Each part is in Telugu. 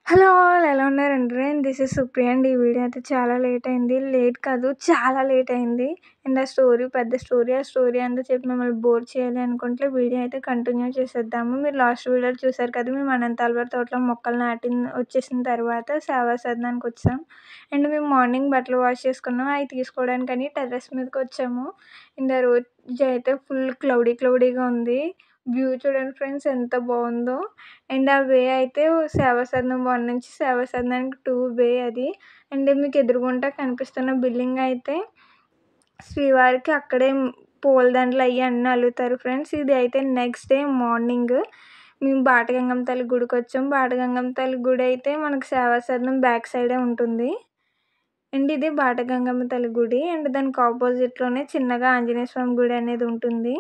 హలో ఆల్ ఎలా ఉన్నారండి? దిస్ ఈజ్ సుప్రియ అండి. ఈ వీడియో అయితే చాలా లేట్ అయింది. లేట్ కాదు చాలా లేట్ అయింది. అండ్ ఆ స్టోరీ పెద్ద స్టోరీ. ఆ స్టోరీ అంతా చెప్పి మిమ్మల్ని బోర్ చేయాలి అనుకుంటే వీడియో అయితే కంటిన్యూ చేసేద్దాము. మీరు లాస్ట్ వీడియోలో చూసారు కదా! మేము అనంతాలవారి తోటలో మొక్కలు వచ్చేసిన తర్వాత సేవా సదనానికి వచ్చాం. అండ్ మేము మార్నింగ్ బట్టలు వాష్ చేసుకున్నాం. అవి తీసుకోవడానికని టెర్రస్ మీదకి వచ్చాము. అండ్ ఆ రోజు అయితే ఫుల్ క్లౌడీగా ఉంది. వ్యూ చూడండి ఫ్రెండ్స్ ఎంత బాగుందో. అండ్ ఆ వే అయితే సేవా సదనం 1 నుంచి సేవా సదనానికి 2 వే అది. అండ్ మీకు ఎదురుగుంటా కనిపిస్తున్న బిల్డింగ్ అయితే శ్రీవారికి అక్కడే పూలదండలు అన్నీ అల్లుతారు ఫ్రెండ్స్. ఇది అయితే నెక్స్ట్ డే మార్నింగ్ మేము బాటగంగమ్మ తల్లి గుడికి వచ్చాం. బాటగంగమ్మ తల్లి గుడి అయితే మనకు సేవా సదనం బ్యాక్ సైడే ఉంటుంది. అండ్ ఇది బాటగంగమ్మ తల్లి గుడి. అండ్ దానికి ఆపోజిట్లోనే చిన్నగా ఆంజనేయ స్వామి గుడి అనేది ఉంటుంది.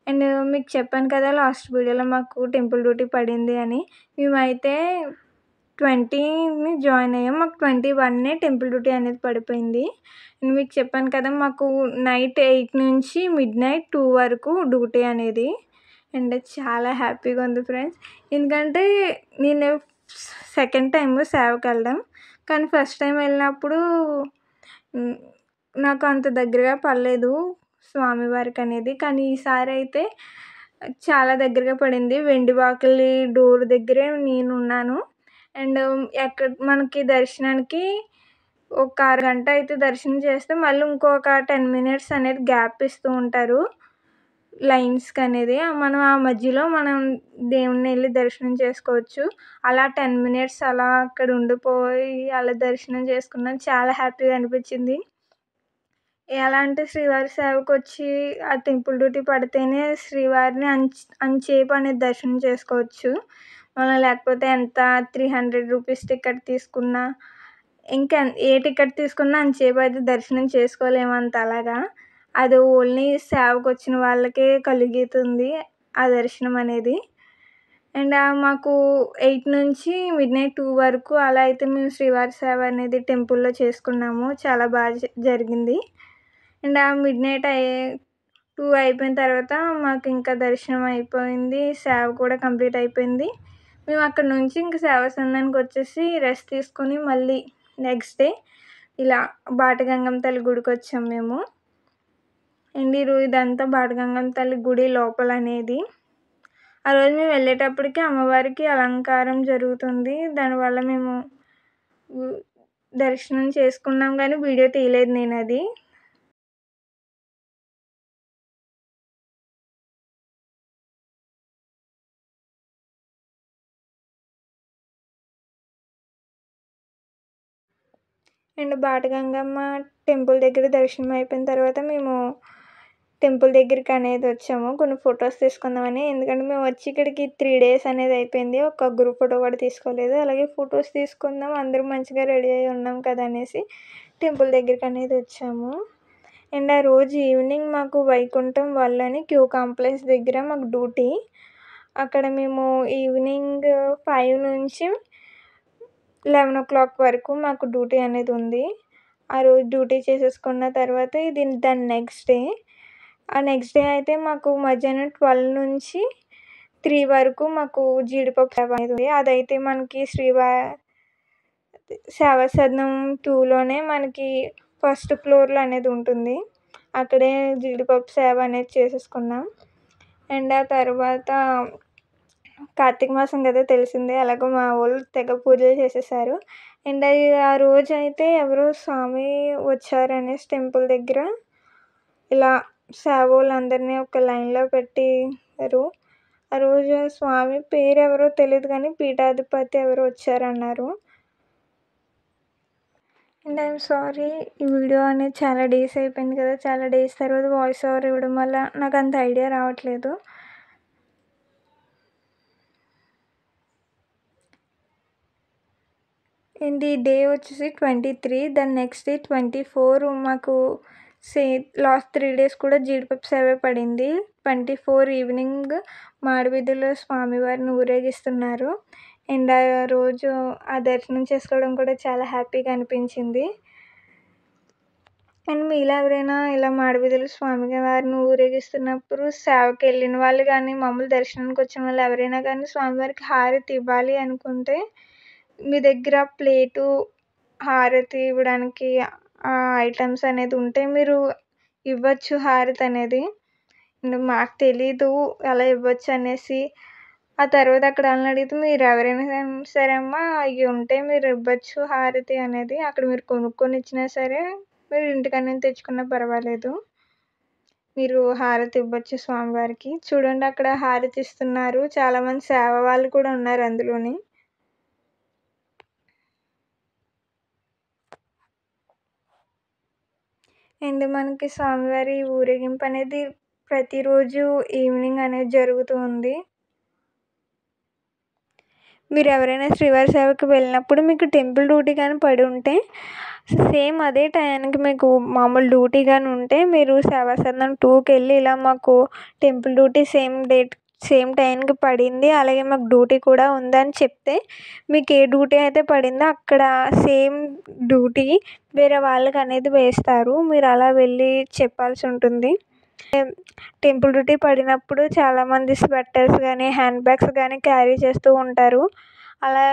అండ్ మీకు చెప్పాను కదా లాస్ట్ వీడియోలో మాకు టెంపుల్ డ్యూటీ పడింది అని. మేమైతే 20ని జాయిన్ అయ్యాం. మాకు 21 టెంపుల్ డ్యూటీ అనేది పడిపోయింది. అండ్ మీకు చెప్పాను కదా మాకు నైట్ 8 నుంచి మిడ్‌నైట్ 2 వరకు డ్యూటీ అనేది. అండ్ చాలా హ్యాపీగా ఉంది ఫ్రెండ్స్. ఎందుకంటే నేను సెకండ్ టైమ్ సేవకెళ్ళడం. కానీ ఫస్ట్ టైం వెళ్ళినప్పుడు నాకు అంత దగ్గరగా పడలేదు స్వామివారికి అనేది. కానీ ఈసారి అయితే చాలా దగ్గరగా పడింది. వెండి వాకిలి డోర్ దగ్గరే నేనున్నాను. అండ్ మనకి దర్శనానికి ఒక అరగంట అయితే దర్శనం చేస్తే మళ్ళీ ఇంకొక 10 మినిట్స్ అనేది గ్యాప్ ఇస్తూ ఉంటారు లైన్స్‌కి అనేది. మనం ఆ మధ్యలో దేవుడిని వెళ్ళి దర్శనం చేసుకోవచ్చు. అలా 10 మినిట్స్ అలా అక్కడ ఉండిపోయి అలా దర్శనం చేసుకున్నాను. చాలా హ్యాపీగా అనిపించింది. ఎలా అంటే శ్రీవారి సేవకొచ్చి ఆ టెంపుల్ డ్యూటీ పడితేనే శ్రీవారిని అంతసేపు అనేది దర్శనం చేసుకోవచ్చు. మనం లేకపోతే ఎంత 300 రూపీస్ టికెట్ తీసుకున్నా, ఇంకా ఏ టికెట్ తీసుకున్నా అంతసేపు అయితే దర్శనం చేసుకోలేము అలాగా. అది ఓన్లీ సేవకొచ్చిన వాళ్ళకే కలుగుతుంది ఆ దర్శనం అనేది. అండ్ మాకు 8 నుంచి మిడ్‌నైట్ 2 వరకు అలా అయితే మేము శ్రీవారి సేవ అనేది టెంపుల్‌లో చేసుకున్నాము. చాలా బాగా జరిగింది. అండ్ ఆ మిడ్‌నైట్ 2 అయిపోయిన తర్వాత మాకు ఇంకా దర్శనం అయిపోయింది. సేవ కూడా కంప్లీట్ అయిపోయింది. మేము అక్కడ నుంచి ఇంక సేవా సదనానికి వచ్చేసి రెస్ట్ తీసుకొని మళ్ళీ నెక్స్ట్ డే ఇలా బాటగంగమ్మ తల్లి గుడికి వచ్చాం మేము. అండ్ ఇదంతా బాటగంగమ్మ తల్లి గుడి లోపల అనేది. ఆ రోజు మేము వెళ్ళేటప్పటికి అమ్మవారికి అలంకారం జరుగుతుంది. దానివల్ల మేము దర్శనం చేసుకున్నాం కానీ వీడియో తీయలేదు నేను అది. అండ్ బాటగంగమ్మ టెంపుల్ దగ్గర దర్శనం అయిపోయిన తర్వాత మేము టెంపుల్ దగ్గరికి అనేది వచ్చాము. కొన్ని ఫొటోస్ తీసుకుందామని. ఎందుకంటే మేము వచ్చి ఇక్కడికి 3 డేస్ అనేది అయిపోయింది. ఒక్క గ్రూప్ ఫోటో కూడా తీసుకోలేదు. అలాగే ఫొటోస్ తీసుకుందాం అందరూ మంచిగా రెడీ అయ్యి ఉన్నాం కదా అనేసి టెంపుల్ దగ్గరికి అనేది వచ్చాము. అండ్ ఆ రోజు ఈవినింగ్ మాకు వైకుంఠం వాళ్ళని క్యూ కాంప్లెక్స్ దగ్గర మాకు డ్యూటీ. అక్కడ మేము ఈవినింగ్ 5 నుంచి 11 వరకు మాకు డ్యూటీ అనేది ఉంది. ఆ రోజు డ్యూటీ చేసేసుకున్న తర్వాత దాని నెక్స్ట్ డే. ఆ నెక్స్ట్ డే అయితే మాకు మధ్యాహ్నం 12 నుంచి 3 వరకు మాకు జీడిపప్పు సేవ అనేది ఉంది. అదైతే మనకి సేవా సదనం 2లోనే మనకి ఫస్ట్ ఫ్లోర్‌లో అనేది ఉంటుంది. అక్కడే జీడిపప్పు సేవ అనేది చేసేసుకున్నాం. అండ్ ఆ తర్వాత కార్తీక మాసం కదా తెలిసిందే. ఎలాగో మా వోళ్ళు తెగ పూజలు చేసేసారు. అండ్ ఆ రోజైతే ఎవరో స్వామి వచ్చారనేసి టెంపుల్ దగ్గర ఇలా సేవోళ్ళందరినీ ఒక లైన్‌లో పెట్టారు. ఆ రోజు స్వామి పేరెవరో తెలీదు కానీ పీఠాధిపతి ఎవరో వచ్చారన్నారు. అండ్ ఐయామ్ సారీ ఈ వీడియో అనేది చాలా డేస్ అయిపోయింది కదా! చాలా డేస్ తర్వాత వాయిస్ ఓవర్ ఇవ్వడం వల్ల నాకు అంత ఐడియా రావట్లేదు. అండ్ ఈ డే వచ్చేసి 23. దాని నెక్స్ట్ డే 24 మాకు లాస్ట్ 3 డేస్ కూడా జీడిపప్పు సేవే పడింది. 24 ఈవినింగ్ మాడవీధిలో స్వామివారిని ఊరేగిస్తున్నారు. అండ్ ఆ రోజు ఆ దర్శనం చేసుకోవడం కూడా చాలా హ్యాపీగా అనిపించింది. అండ్ మీలో ఎవరైనా ఇలా మాడవీధిలో స్వామివారిని ఊరేగిస్తున్నప్పుడు సేవకి వెళ్ళిన వాళ్ళు కానీ మామూలు దర్శనానికి వచ్చిన వాళ్ళు ఎవరైనా కానీ స్వామివారికి హారతి ఇవ్వాలి అనుకుంటే మీ దగ్గర ప్లేటు హారతి ఇవ్వడానికి ఐటమ్స్ అనేది ఉంటే మీరు ఇవ్వచ్చు హారతి అనేది. మాకు తెలీదు ఎలా ఇవ్వచ్చు అనేసి. ఆ తర్వాత అక్కడ వాళ్ళని అడిగితే మీరు ఎవరైనా సరే అమ్మా అవి ఉంటే మీరు ఇవ్వచ్చు హారతి అనేది. అక్కడ మీరు కొనుక్కొని ఇచ్చినా సరే మీరు ఇంటికాడ నుంచి తెచ్చుకున్నా పర్వాలేదు. మీరు హారతి ఇవ్వచ్చు స్వామివారికి. చూడండి అక్కడ హారతి ఇస్తున్నారు. చాలామంది సేవ వాళ్ళు కూడా ఉన్నారు అందులోని. అండ్ మనకి స్వామివారి ఊరేగింపు అనేది ప్రతిరోజు ఈవినింగ్ అనేది జరుగుతూ ఉంది. మీరు ఎవరైనా శ్రీవారి సేవకి వెళ్ళినప్పుడు మీకు టెంపుల్ డ్యూటీ కానీ పడి ఉంటే సేమ్ అదే టయానికి మీకు మామూలు డ్యూటీ కానీ ఉంటే మీరు సేవా సదనం 2కి వెళ్ళి ఇలా మాకు టెంపుల్ డ్యూటీ సేమ్ టైంకి పడింది, అలాగే మాకు డ్యూటీ కూడా ఉందని చెప్తే మీకు ఏ డ్యూటీ అయితే పడిందో అక్కడ సేమ్ డ్యూటీ వేరే వాళ్ళకి అనేది వేస్తారు. మీరు అలా వెళ్ళి చెప్పాల్సి ఉంటుంది. టెంపుల్ డ్యూటీ పడినప్పుడు చాలామంది స్వెటర్స్ కానీ హ్యాండ్ బ్యాగ్స్ కానీ క్యారీ చేస్తూ ఉంటారు. అలా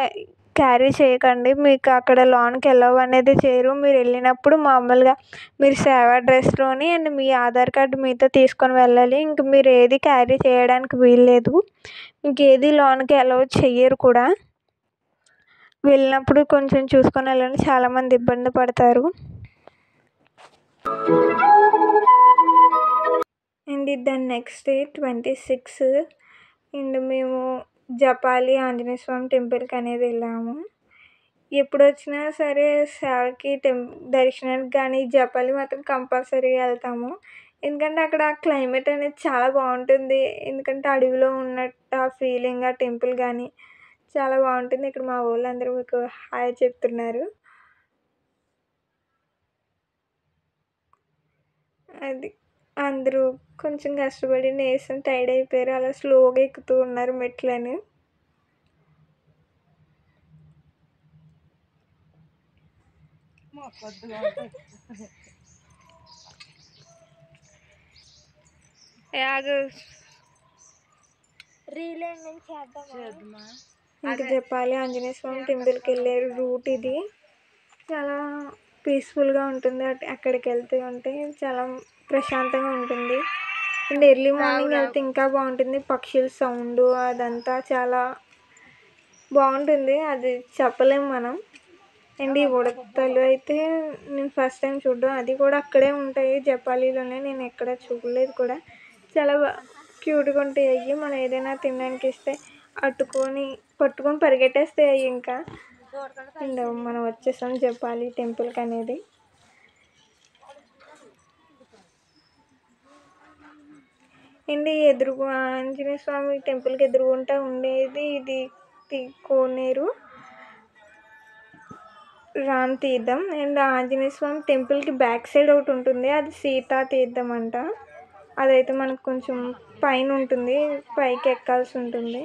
క్యారీ చేయకండి. మీకు అక్కడ లోనికి ఎలౌ అనేది చేయరు. మీరు వెళ్ళినప్పుడు మామూలుగా మీరు సేవా డ్రెస్లోని అండ్ మీ ఆధార్ కార్డు మీతో తీసుకొని వెళ్ళాలి. ఇంక మీరు ఏది క్యారీ చేయడానికి వీల్లేదు. ఇంకేది లోనికి ఎలౌ చెయ్యరు కూడా. వెళ్ళినప్పుడు కొంచెం చూసుకొని వెళ్ళండి. చాలామంది ఇబ్బంది పడతారు. అండ్ దాని నెక్స్ట్ డే 26 అండ్ మేము జపాలి ఆంజనేయ స్వామి టెంపుల్కి అనేది వెళ్ళాము. ఎప్పుడు వచ్చినా సరే సేవకి దర్శనానికి కానీ జపాలి మాత్రం కంపల్సరీగా వెళ్తాము. ఎందుకంటే అక్కడ క్లైమేట్ అనేది చాలా బాగుంటుంది. ఎందుకంటే అడవిలో ఉన్నట్టు ఆ ఫీలింగ్, ఆ టెంపుల్ కానీ చాలా బాగుంటుంది. ఇక్కడ మా వాళ్ళందరూ మీకు హాయ్ చెప్తున్నారు. అది అందరూ కొంచెం కష్టపడి నీరసం టైర్డ్ అయిపోయారు. అలా స్లోగా ఎక్కుతూ ఉన్నారు మెట్లని. ఇంకా చెప్పాలి ఆంజనేయ స్వామి టెంపుల్కి వెళ్ళే రూట్ ఇది. చాలా పీస్ఫుల్గా ఉంటుంది. అక్కడికి వెళ్తూ ఉంటే చాలా ప్రశాంతంగా ఉంటుంది. అండ్ ఎర్లీ మార్నింగ్ వెళ్తే ఇంకా బాగుంటుంది. పక్షుల సౌండ్ అదంతా చాలా బాగుంటుంది. అది చెప్పలేము మనం. అండ్ ఈ ఉడతలు అయితే నేను ఫస్ట్ టైం చూడడం. అది కూడా అక్కడే ఉంటాయి జపాలీలోనే. నేను ఎక్కడ చూడలేదు కూడా. చాలా క్యూట్గా ఉంటాయి అవి. మనం ఏదైనా తినడానికి ఇస్తే పట్టుకొని పరిగెట్టేస్తాయి అవి. ఇంకా అండ్ మనం వచ్చేసాం జపాలి టెంపుల్కి అనేది. అండ్ ఆంజనేయ స్వామి టెంపుల్కి ఎదురుగుంటా ఉండేది ఇది కోనేరు రామ్ తీర్థం. అండ్ ఆంజనేయ స్వామి టెంపుల్కి బ్యాక్ సైడ్ ఒకటి ఉంటుంది. అది సీతా తీర్థం అంట. అదైతే మనకు కొంచెం పైన ఉంటుంది, పైకి ఎక్కాల్సి ఉంటుంది.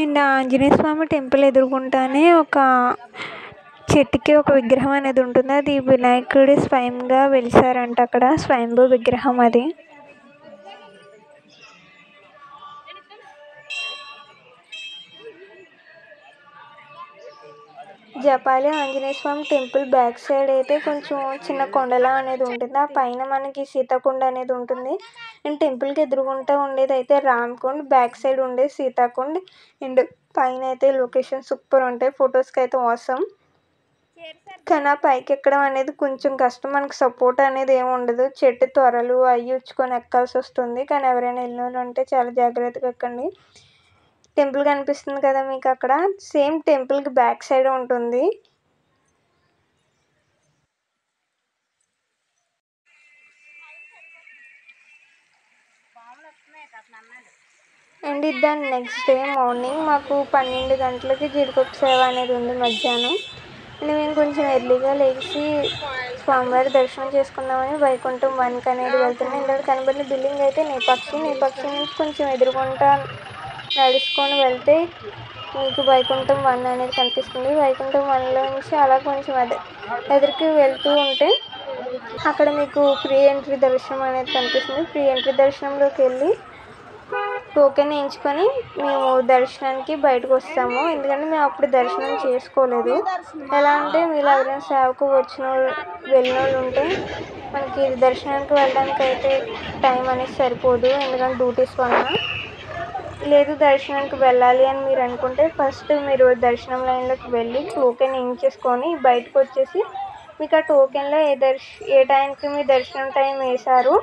అండ్ ఆంజనేయ స్వామి టెంపుల్ ఎదురుగుంటానే ఒక చెట్టుకి ఒక విగ్రహం అనేది ఉంటుంది. అది వినాయకుడి స్వయంగా వెలిసారంట. అక్కడ స్వయంభూ విగ్రహం అది. జపాలి ఆంజనేయ స్వామి టెంపుల్ బ్యాక్ సైడ్ అయితే కొంచెం చిన్న కొండలా అనేది ఉంటుంది. ఆ పైన మనకి సీతాకుండ అనేది ఉంటుంది. అండ్ టెంపుల్కి ఎదురుగుంటా ఉండేది అయితే రామ్కుండ్, బ్యాక్ సైడ్ ఉండేది సీతాకుండ్. అండ్ పైన అయితే లొకేషన్ సూపర్ ఉంటాయి. ఫొటోస్కి అయితే అవసరం. కానీ ఆ పైకి ఎక్కడం అనేది కొంచెం కష్టం. మనకు సపోర్ట్ అనేది ఏమి ఉండదు. చెట్టు త్వరలు అవి ఉచ్చుకొని ఎక్కాల్సి వస్తుంది. కానీ ఎవరైనా వెళ్ళిన వాళ్ళు ఉంటే చాలా జాగ్రత్తగా ఎక్కండి. టెంపుల్ కనిపిస్తుంది కదా మీకు అక్కడ, సేమ్ టెంపుల్కి బ్యాక్ సైడ్ ఉంటుంది. అండ్ దాని నెక్స్ట్ డే మార్నింగ్ మాకు 12 గంటలకి జీడిపప్పు సేవ అనేది ఉంది మధ్యాహ్నం. అండ్ మేము కొంచెం ఎర్లీగా లేచి స్వామివారి దర్శనం చేసుకుందామని వైకుంఠం 1కి అనేది వెళ్తున్నాం. ఇందులో కనబడిన బిల్డింగ్ అయితే నేపాక్షి నుంచి కొంచెం ఎదురుగుంటా నడుచుకొని వెళ్తే మీకు వైకుంఠం 1 అనేది కనిపిస్తుంది. వైకుంఠం 1లో నుంచి అలా కొంచెం ఎదురుకి వెళ్తూ ఉంటే అక్కడ మీకు ఫ్రీ ఎంట్రీ దర్శనం అనేది కనిపిస్తుంది. ఫ్రీ ఎంట్రీ దర్శనంలోకి వెళ్ళి టోకెన్ వేయించుకొని మేము దర్శనానికి బయటకు వస్తాము. ఎందుకంటే మేము అప్పుడు దర్శనం చేసుకోలేదు. ఎలా అంటే మీరు ఎవరైనా సేవకు వెళ్ళిన వాళ్ళు ఉంటే మనకి దర్శనానికి వెళ్ళడానికి అయితే టైం అనేది సరిపోదు, ఎందుకంటే డ్యూటీస్ వలన. లేదు దర్శనానికి వెళ్ళాలి అని మీరు అనుకుంటే ఫస్ట్ మీరు దర్శనం లైన్లోకి వెళ్ళి టోకెన్ వేయించేసుకొని బయటకు వచ్చేసి మీకు ఆ టోకెన్లో ఏ టైంకి మీ దర్శనం టైం వేశారు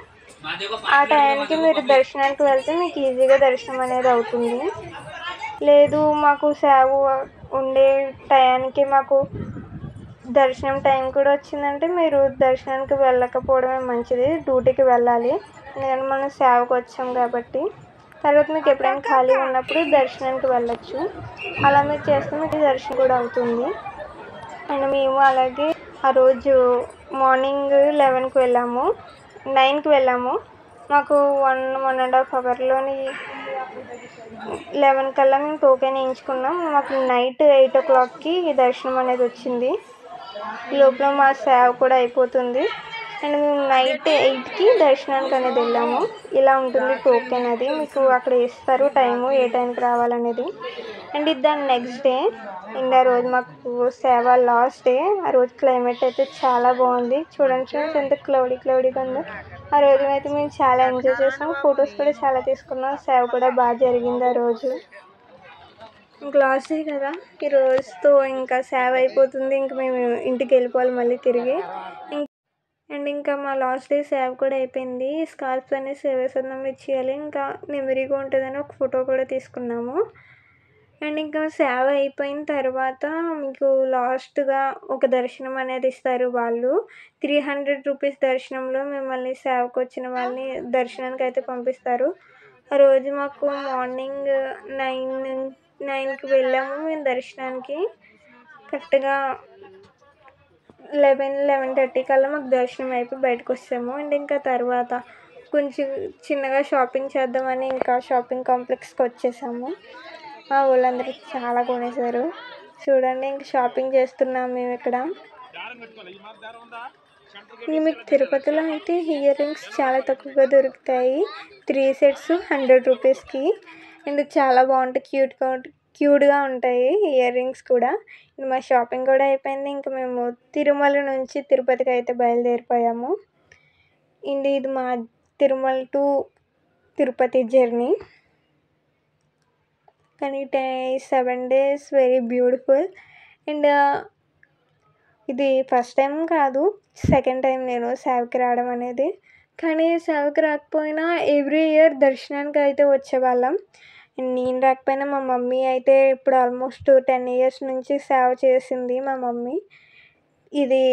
ఆ టైంకి మీరు దర్శనానికి వెళ్తే మీకు ఈజీగా దర్శనం అనేది అవుతుంది. లేదు మాకు సేవ ఉండే టయానికి మాకు దర్శనం టైం కూడా వచ్చిందంటే మీరు దర్శనానికి వెళ్ళకపోవడమే మంచిది, డ్యూటీకి వెళ్ళాలి. ఎందుకంటే మనం సేవకు వచ్చాం కాబట్టి. తర్వాత మీకు ఎప్పుడైనా ఖాళీ ఉన్నప్పుడు దర్శనానికి వెళ్ళొచ్చు. అలా మీరు చేస్తే మీకు దర్శనం కూడా అవుతుంది. అండ్ మేము అలాగే ఆ రోజు మార్నింగ్ 11కి వెళ్ళాము, 9కి వెళ్ళాము. మాకు 1.5 అవర్లోని 11 కల్లా మేము టోకెన్ వేయించుకున్నాం. మాకు నైట్ 8 o'clockకి దర్శనం అనేది వచ్చింది. లోపల మా సేవ కూడా అయిపోతుంది. అండ్ మేము నైట్ 8కి దర్శనానికి అనేది వెళ్ళాము. ఇలా ఉంటుంది టోకెన్, అది మీకు అక్కడ ఇస్తారు టైము, ఏ టైంకి రావాలనేది. అండ్ ఇది దాని నెక్స్ట్ డే. అండ్ ఆ రోజు మాకు సేవ లాస్ట్ డే. ఆ రోజు క్లైమేట్ అయితే చాలా బాగుంది. చూడండి ఫ్రెండ్స్ ఎంత క్లౌడీగా ఉందో. ఆ రోజు అయితే మేము చాలా ఎంజాయ్ చేసాం, ఫొటోస్ కూడా చాలా తీసుకున్నాం. సేవ కూడా బాగా జరిగింది ఆ రోజు. ఇంక లాస్ట్ డే కదా, ఈ రోజుతో ఇంకా సేవ అయిపోతుంది. ఇంక మేము ఇంటికి వెళ్ళిపోవాలి మళ్ళీ తిరిగి. అండ్ ఇంకా మా లాస్ట్ డే సేవ కూడా అయిపోయింది. స్కార్ఫ్స్ అనేది సేవేసన్నం ఇచ్చేయాలి, ఇంకా మెమరీగా ఉంటుందని ఒక ఫోటో కూడా తీసుకున్నాము. అండ్ ఇంకా సేవ అయిపోయిన తర్వాత మీకు లాస్ట్గా ఒక దర్శనం అనేది ఇస్తారు వాళ్ళు. 300 రూపీస్ దర్శనంలో మిమ్మల్ని సేవకు వచ్చిన వాళ్ళని దర్శనానికి అయితే పంపిస్తారు. ఆ రోజు మాకు మార్నింగ్ 9కి వెళ్ళాము మేము దర్శనానికి. కరెక్ట్గా 11:30 కల్లా మాకు దర్శనం అయిపోయి బయటకు వస్తాము. అండ్ ఇంకా తర్వాత కొంచెం చిన్నగా షాపింగ్ చేద్దామని ఇంకా షాపింగ్ కాంప్లెక్స్కి వచ్చేసాము. మా వాళ్ళందరూ చాలా కొనేసారు. చూడండి ఇంక షాపింగ్ చేస్తున్నాం మేము ఇక్కడ. మీకు తిరుపతిలో అయితే ఇయర్ రింగ్స్ చాలా తక్కువగా దొరుకుతాయి. 3 sets 100 రూపీస్కి. అండ్ చాలా బాగుంటాయి, క్యూట్గా ఉంటాయి ఇయర్ రింగ్స్ కూడా. మా షాపింగ్ కూడా అయిపోయింది. ఇంకా మేము తిరుమల నుంచి తిరుపతికి అయితే బయలుదేరిపోయాము. ఇది మా తిరుమల టు తిరుపతి జర్నీ. కానీ 7 days వెరీ బ్యూటిఫుల్. అండ్ ఇది ఫస్ట్ టైం కాదు, సెకండ్ టైం నేను సేవకి రావడం అనేది. కానీ సేవకి రాకపోయినా ఎవ్రీ ఇయర్ దర్శనానికి అయితే వచ్చేవాళ్ళం. నేను రాకపోయినా మా మమ్మీ అయితే ఇప్పుడు ఆల్మోస్ట్ 10 years నుంచి సేవ చేసింది మా మమ్మీ. ఇది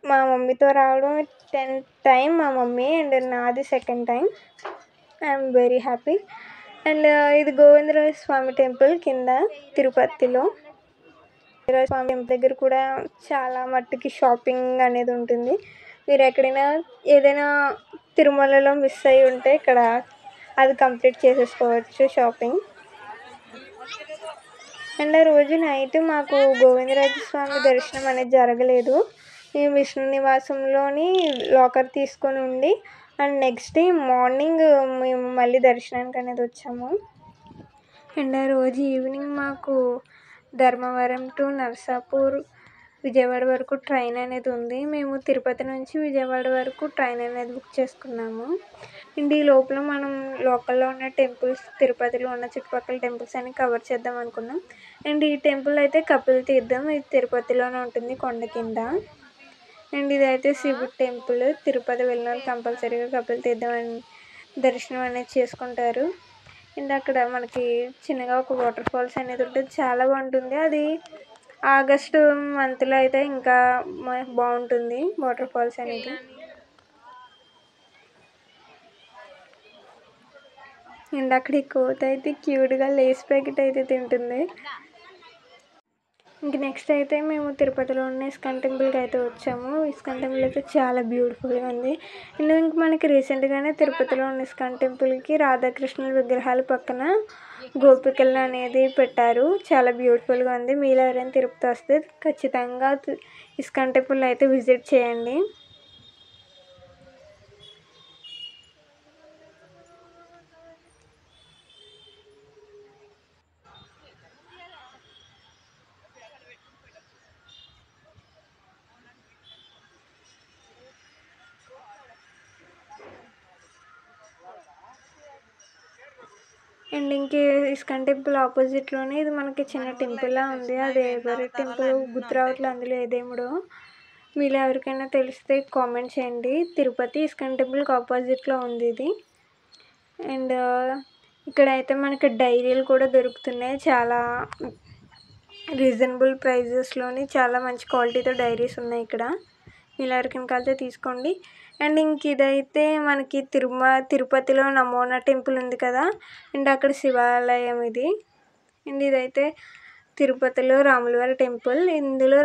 మా మమ్మీతో రావడం 10th time మా మమ్మీ, అండ్ నాది second time. I'm very happy. And ఇది గోవిందరాజ స్వామి టెంపుల్ కింద తిరుపతిలో. స్వామి టెంపుల్ దగ్గర కూడా చాలా మట్టుకి షాపింగ్ అనేది ఉంటుంది. మీరు ఎక్కడైనా ఏదైనా తిరుమలలో మిస్ అయ్యి ఉంటే ఇక్కడ అది కంప్లీట్ చేసేసుకోవచ్చు షాపింగ్. అండ్ ఆ రోజు నైట్ మాకు గోవిందరాజ స్వామి దర్శనం అనేది జరగలేదు. మేము విష్ణు నివాసంలోని లాకర్ తీసుకొని ఉండి అండ్ నెక్స్ట్ డే మార్నింగ్ మేము మళ్ళీ దర్శనానికి అనేది వచ్చాము. అండ్ ఆ రోజు ఈవినింగ్ మాకు ధర్మవరం టు నరసాపూర్ విజయవాడ వరకు ట్రైన్ అనేది ఉంది. మేము తిరుపతి నుంచి విజయవాడ వరకు ట్రైన్ అనేది బుక్ చేసుకున్నాము. అండ్ ఈ లోపల మనం లోకల్లో ఉన్న టెంపుల్స్, తిరుపతిలో ఉన్న చుట్టుపక్కల టెంపుల్స్ అన్ని కవర్ చేద్దాం అనుకున్నాం. అండ్ ఈ టెంపుల్ అయితే కపిల తీర్థం, ఇది తిరుపతిలోనే ఉంటుంది కొండ కింద. అండ్ ఇదైతే శివుడి టెంపుల్. తిరుపతి వెళ్ళిన వాళ్ళు కంపల్సరీగా కపిల తీర్థం దర్శనం అనేది చేసుకుంటారు. అండ్ అక్కడ మనకి చిన్నగా ఒక వాటర్ ఫాల్స్ అనేది ఉంటుంది, చాలా బాగుంటుంది. అది ఆగస్టు మంత్లో అయితే ఇంకా బాగుంటుంది వాటర్ ఫాల్స్ అనేది. అండ్ అక్కడ ఈ కోత అయితే క్యూట్గా లేస్ ప్యాకెట్ అయితే తింటుంది. ఇంక నెక్స్ట్ అయితే మేము తిరుపతిలో ఉన్న ఇస్కాన్ టెంపుల్కి అయితే వచ్చాము. ఇస్కాన్ టెంపుల్ అయితే చాలా బ్యూటిఫుల్గా ఉంది. అండ్ ఇంక మనకి రీసెంట్గానే తిరుపతిలో ఉన్న ఇస్కాన్ టెంపుల్కి రాధాకృష్ణుల విగ్రహాలు పక్కన గోపికలు అనేది పెట్టారు, చాలా బ్యూటిఫుల్గా ఉంది. మీలో ఎవరైనా తిరుపతి వస్తే ఖచ్చితంగా ఇస్కాన్ టెంపుల్ అయితే విజిట్ చేయండి. అండ్ ఇంకే ఇస్కాన్ టెంపుల్ ఆపోజిట్లోనే ఇది మనకి చిన్న టెంపుల్లా ఉంది. అది ఎవరి టెంపుల్ గుర్తు రావట్లేదు, అందులో ఏ దేవుడో. మీలో ఎవరికైనా తెలిస్తే కామెంట్ చేయండి. తిరుపతి ఇస్కాన్ టెంపుల్కి ఆపోజిట్లో ఉంది ఇది. అండ్ ఇక్కడైతే మనకి డైరీలు కూడా దొరుకుతున్నాయి. చాలా రీజనబుల్ ప్రైజెస్లోని చాలా మంచి క్వాలిటీతో డైరీస్ ఉన్నాయి ఇక్కడ. మీలో ఎవరికైనా కలితే తీసుకోండి. అండ్ ఇంక ఇదైతే మనకి తిరుపతిలో నమోనా టెంపుల్ ఉంది కదా, అండ్ అక్కడ శివాలయం ఇది. అండ్ ఇదైతే తిరుపతిలో రాములవారి టెంపుల్. ఇందులో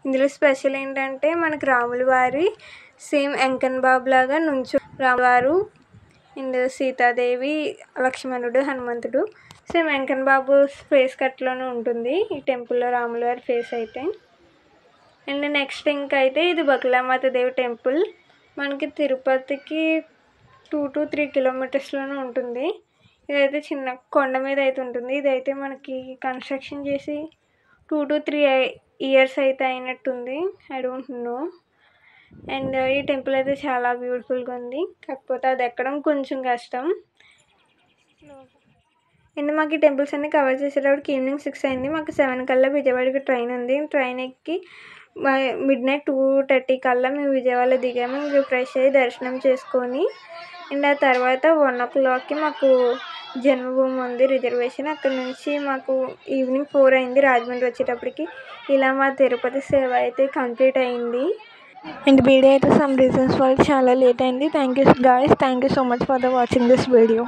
ఇందులో స్పెషల్ ఏంటంటే మనకి రాములవారి సేమ్ వెంకన్న బాబు లాగా రాములవారు అండ్ సీతాదేవి, లక్ష్మణుడు, హనుమంతుడు సేమ్ వెంకన్న బాబు ఫేస్ కట్లోనే ఉంటుంది ఈ టెంపుల్లో రాములవారి ఫేస్ అయితే. అండ్ నెక్స్ట్ ఇంకైతే ఇది బకుళామాత దేవి టెంపుల్. మనకి తిరుపతికి 2 to 3 కిలోమీటర్స్లోనే ఉంటుంది. ఇదైతే చిన్న కొండ మీద అయితే ఉంటుంది. ఇదైతే మనకి కన్స్ట్రక్షన్ చేసి 2 to 3 years అయితే అయినట్టుంది. I don't know. అండ్ ఈ టెంపుల్ అయితే చాలా బ్యూటిఫుల్గా ఉంది. కాకపోతే అది ఎక్కడం కొంచెం కష్టం. అండ్ మాకు ఈ టెంపుల్స్ అన్నీ కవర్ చేసేటప్పటికి ఈవినింగ్ 6 అయింది. మాకు 7 కల్లా విజయవాడకి ట్రైన్ ఉంది. ట్రైన్ ఎక్కి midnight 2:30 కల్లా మేము విజయవాడలో దిగాము. ఇంకా ఫ్రెష్ అయ్యి దర్శనం చేసుకొని అండ్ ఆ తర్వాత 1 o'clockకి మాకు జన్మభూమి ఉంది రిజర్వేషన్. అక్కడ నుంచి మాకు ఈవినింగ్ 4 అయింది రాజమండ్రి వచ్చేటప్పటికి. ఇలా మా తిరుపతి సేవ అయితే కంప్లీట్ అయింది. అండ్ వీడియో అయితే సమ్ రీజన్స్ వల్ల చాలా లేట్ అయింది. Thank you guys, thank you so much for watching this video.